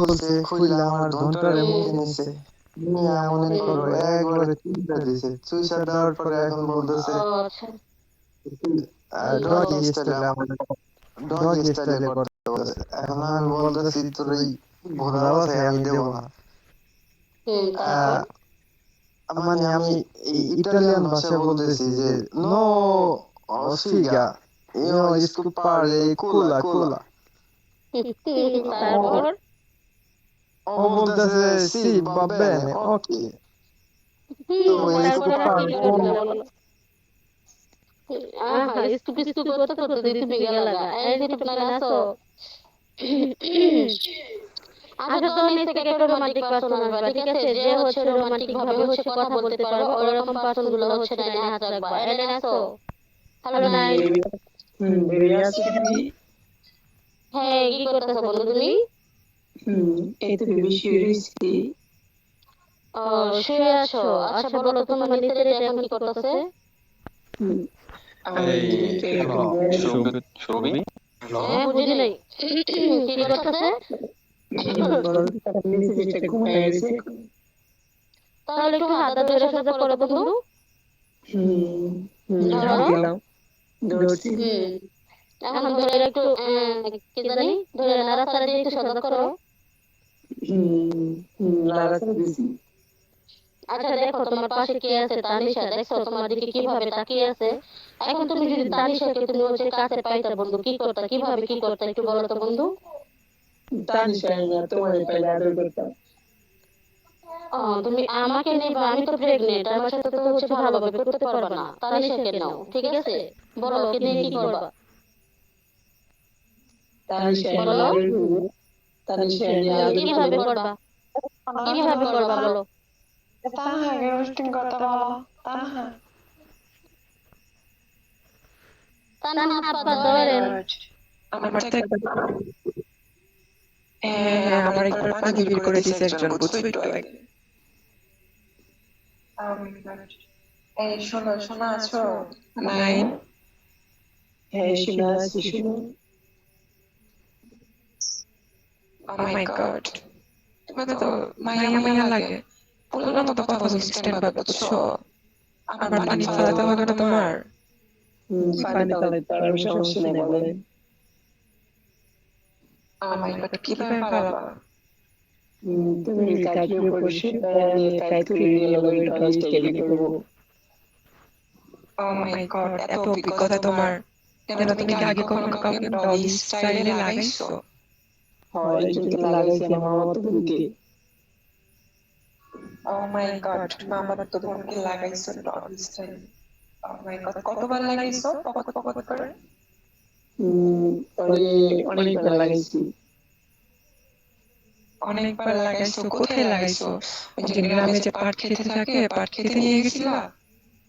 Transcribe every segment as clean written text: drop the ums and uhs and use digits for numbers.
খুলছে, খুইলা আমার ধনটারে মুখে নিছে। নিয়া মনে করো একবারে চুইসা দিছে। চুইসা দেওয়ার পরে এখন বলতেছে ও আচ্ছা। ডগি স্টাইলে আমাদের ডগি স্টাইলে করতে বলতেছে। এখন আমি বলতেছি তোর এই ভোদা বাসায় আমি দেব না। তারপর? মানে আমি এই ইটালিয়ান ভাষায় বলতেছি যে no সিগা io scopare cula cula তারপর? ও বলতেছে সি va bene ok তো তারপর আর কি scopare করলো বলো? আহা স্কুপ স্কুপ করতে করতে দিয়ে তুমি গেলাগা, এই যে তুমি প্ল্যান আছো। আচ্ছা তোর নিচ থেকে একটা রোমান্টিক পার্সন আসবে, ঠিক আছে? যে হচ্ছে রোমান্টিক ভাবে হচ্ছে কথা বলতে পারবে, ওইরকম পার্সন গুলো হচ্ছে ডাইনে হাত রাখবা। এটা ডাইনে আসো? হ্যালো নাই? বেবি বেবি আসছি। হ্যাঁ, কি করতেছো বন্ধু তুমি? এই তো বেবি শুয়ে রয়েছি। ও, শুয়ে আছো? আচ্ছা বলো তোমার নিচের এটা এখন কি করতেছে? হুম, আমার এই নিচে হ্যালো এখন সুরভি হ্যালো হ্যাঁ বুঝি নাই। কি করতেছে? নিচে যেটা ঘুমায় রয়েছে। তাহলে একটু হাতটা ধরে সোজা করো বন্ধু। হুম হাত ধরো। দিলাম, ধরছি। এখন ধরে একটু কি জানি ধরে নাড়াচাড়া দিয়ে একটু সোজা করো। লাড়াচাড়া দিছি। আচ্ছা দেখো তোমার পাশে কে আছে, তানিশা। দেখছো তোমার দিকে কিভাবে তাকিয়ে আছে? এখন তুমি যদি তানিশাকে তুমি হচ্ছে কাছে পাইতা বন্ধু, কি করতা? কিভাবে কি করতা একটু বলো তো বন্ধু। তানিশা না তোমার পাইলে আদর করতাম। ও, তুমি আমাকে নেবা? আমি তো প্রেগনেন্ট, আমার সাথে তো হচ্ছে ভালোভাবে করতে পারবা না। তানিশাকে নাও, ঠিক আছে? বলো ওকে নিয়ে কি করবা? তানিশা নিয়ে বলো আদর করবো। তানিশা নিয়ে আদর কিভাবে করবো। করবা? কিভাবে করবা বলো। Tanha, roasting kata bala. Tanha. Tanha হাত পা Oh my ধরেন। god. আমার তো একবার হ্যাঁ আমার একবার পানি বের করে দিয়েছে একজন, বুঝছো একটু আগে। Oh my god. এই শোনো, শোনা আছো? নাইন। হ্যাঁ শুনে আছি, শুনো। Oh my god. তুমি তো মাইয়া মাইয়া লাগে। পোলার মতো কথা বলছি স্ট্যান্ড ভাবে, বুঝছো? আমার আমার পানি পানি ফালাতে ফালাতে হবে হবে না না তোমার। তোমার? পানি ফালাতে পারবো, সমস্যা নেই বলেন। Oh my god, কিভাবে ফালাবা? তুমি কাকিও করছো, আমি কাইত করে নিয়ে লগে ডগি স্টাইলে করবো। Oh my god, এত অভিজ্ঞতা তোমার। কেন তুমি কি আগে কখনো কাউকে ডগি স্টাইলে লাগাইছো? হয় একজনকে লাগাইছি আমার মামাতো বোনকে। Oh my god, মামা তো বোনকে লাগাইছো ডগি স্টাইলে। Oh my god, কতবার লাগাইছো? পকত পকত করে। ওরে অনেকবার লাগাইছি। অনেকবার লাগাইছো? কোথায় লাগাইছো? ওই যে গ্রামে যে পাট খেতে থাকে, পাট খেতে নিয়ে গেছিলা?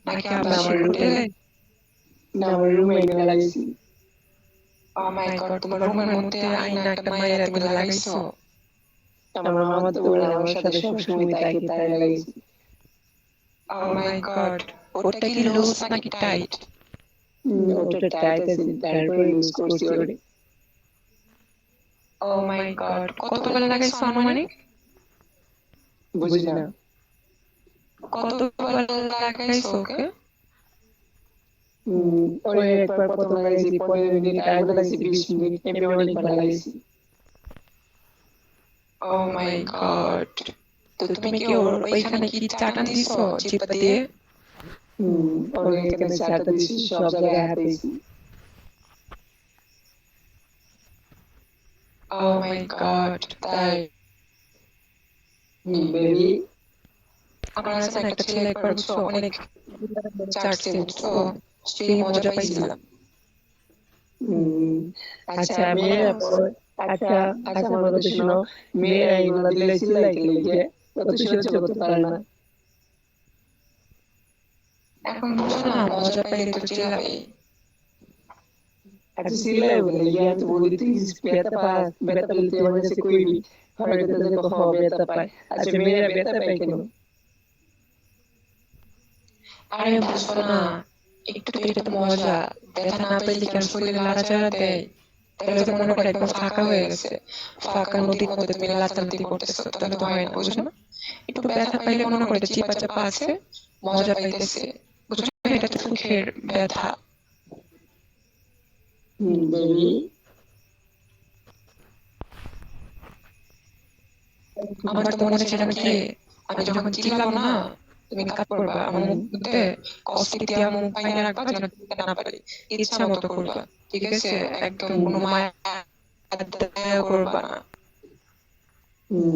নাকি না আবাসিক আমার রুমে, হোটেলে? না আমার রুমে এনে লাগাইছি। Oh my god, তোমার রুমের মধ্যে আইনা একটা মাইরা তুমি লাগাইছো? আমার মামাতো বোন আমার সাথে সবসময় থাকে, তাই লাগাইছি। Oh my god, ওটা কি লুজ নাকি টাইট? ওটা টাইট আছে, তারপরে লুজ করছি ওরে। Oh my god, কতবার লাগাইছো আনুমানিক? বুঝি না। কতবার লাগাইছো ওকে? ওরে একবার প্রথম লাগাইছি 15 মিনিট, আরেকবার লাগাইছি 20 মিনিট, এমনি অনেকবার লাগাইছি। Oh my god, তো তুমি কি ওর ওইখানে কি চাটান দিছো চিপা দিয়ে? ওরে এখানে চারটা দিছি, সব জায়গায় হাতেছি। Oh my god, তাই? বেবি। আমার আছে না একটা ছেলে একবার, বুঝছো, অনেক চাটছে, বুঝছো, সেই মজা পাইছিলাম। আচ্ছা আচ্ছা মেয়েরা আচ্ছা আচ্ছা আমার কথা শোনো। মেয়েরা এগুলা দিলে চিল্লাই খেলে গিয়ে, কত সহ্য করতে পারে না। এখন বুঝো না, মজা পাইলে তো চিল্লাবেই। আচ্ছা চিল্লাই বলে গিয়ে আমি তো বলি তুই বেতা পাস, বেতা পেলে তুই আমার কাছে কইবি। হয় কথা দেখো হ বেতা পায়। আচ্ছা মেয়েরা বেতা পায় কেন? আরে বুঝো না, একটু তো এটা তো মজা। ব্যথা না পাইলে কেন শরীরে নাড়াচাড়া দেয়? তাহলে তো মনে করো একদম ফাঁকা হয়ে গেছে, ফাঁকা নদীর মধ্যে তুমি লাফালাফি করতেছো, তাহলে তো হয় না, বুঝো না? একটু ব্যথা পাইলে মনে করো যে চিপা চাপা আছে, মজা পাইতেছে, বুঝো না? এটা তো সুখের ব্যথা। বেবি আমার তো মনে ছিল কি, আমি যখন চিল্লাবো না, তুমি কাজ করবা, আমার মধ্যে কষ্টিক দিয়া মুখ পাইনে রাখবা যেন চিনতে না পারি, ইচ্ছা মতো করবা, ঠিক আছে? একদম কোনো মায়া দয়া করবা না।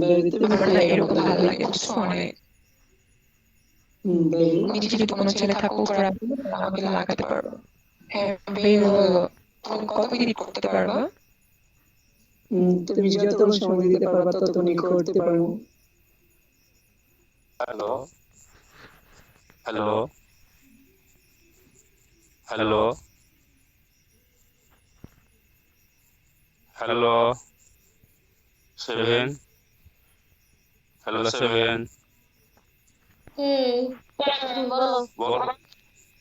বেবি তুমি আমার না এরকম ভালো লাগে, বুঝছো? অনেক। বেবি নিচে যদি কোনো ছেলে থাকো উপরে আমাকে লাগাতে পারবো। হ্যাঁ, বেবি বলো, তুমি কত মিনিট করতে পারবা? তুমি যতক্ষণ সময় দিতে পারবা ততক্ষণই করতে পারবো। Hello hello hello hello 7 hello 7 বলো। বলো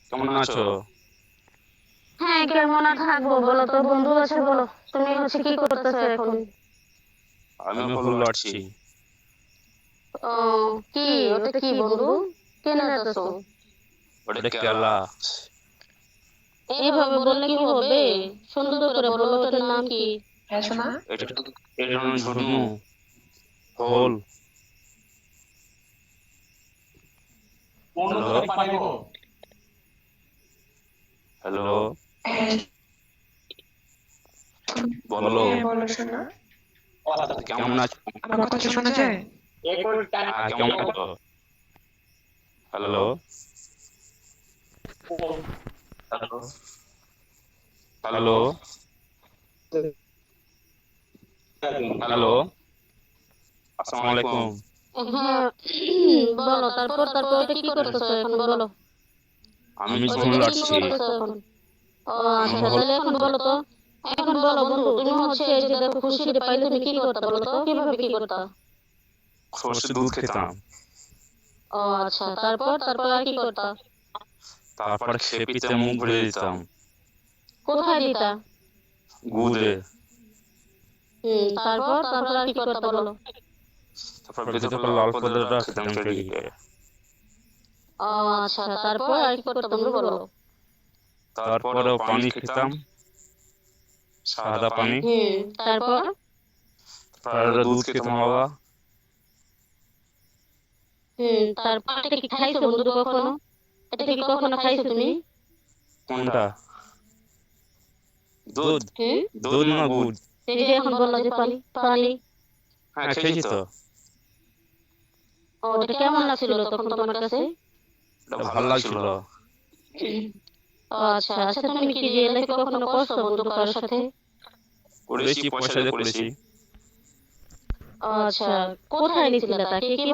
কেমন আছো? হ্যাঁ, কেমন আর থাকবো বলো তো, বন্ধু আছে বলো। তুমি কি করতেছো এখন? আমি হলো লড়ছি। ও, কি ওটা কি বন্ধু? কেন এতছো? ওটা কেলা। এইভাবে বললে কি হবে? সুন্দর করে বলো, ওটার নাম কি? হ্যাঁ শোনা, এটা এটা হলো ঝুনু হোল। হ্যালো হ্যালো হ্যাঁ বলো হ্যাঁ বলো শোনা, কেমন আছো? আমার কথা শোনা যায়? কেমন আছো? হ্যালো হ্যালো হ্যালো হ্যালো আসসালামু আলাইকুম। হ্যাঁ, বলো। তারপর ওটা কি করতেছো এখন বলো। আমি ওটা ঝুনু কি লড়ছি। করতেছো এখন? ও আচ্ছা, তাহলে এখন বলো তো। এখন বলো বন্ধু, তুমি এই যে দেখো খুশিতে পাইলে তুমি কি করতে বলো তো, কিভাবে কি করতা? সরষের দুধ খেতাম, ও আচ্ছা, তারপর আর কি করতা? তারপর খেপিতে মুখ ভরে দিতাম কোথায় দিতা? গুদে, তারপর আর কি করতা বলো। তারপর বেঁধে ফেলা লাল পদার্থটা খেতাম কেটে। ও আচ্ছা, তারপর আর কি করতা বন্ধু বলো। তারপরেও পানি খেতাম, সাদা পানি। তারপর তারপরে দুধ খেতাম বাবা। তারপর এটা কি খাইছো বন্ধু কখনো? এটা কি কখনো খাইছো তুমি? কোনটা? দুধ? হুম, দুধ না গুড়? এই যে এখন বললা যে পানি পানি। হ্যাঁ খেয়েছি তো, ও, এটা কেমন লাগছিল তখন তোমার কাছে? এটা ভালো লাগছিল। ও আচ্ছা আচ্ছা, তুমি কি রিয়েল লাইফে কখনো করছো বন্ধু কারোর সাথে? করেছি, পয়সা দিয়ে করেছি। ও আচ্ছা, কোথায় নিছিলে তাকে?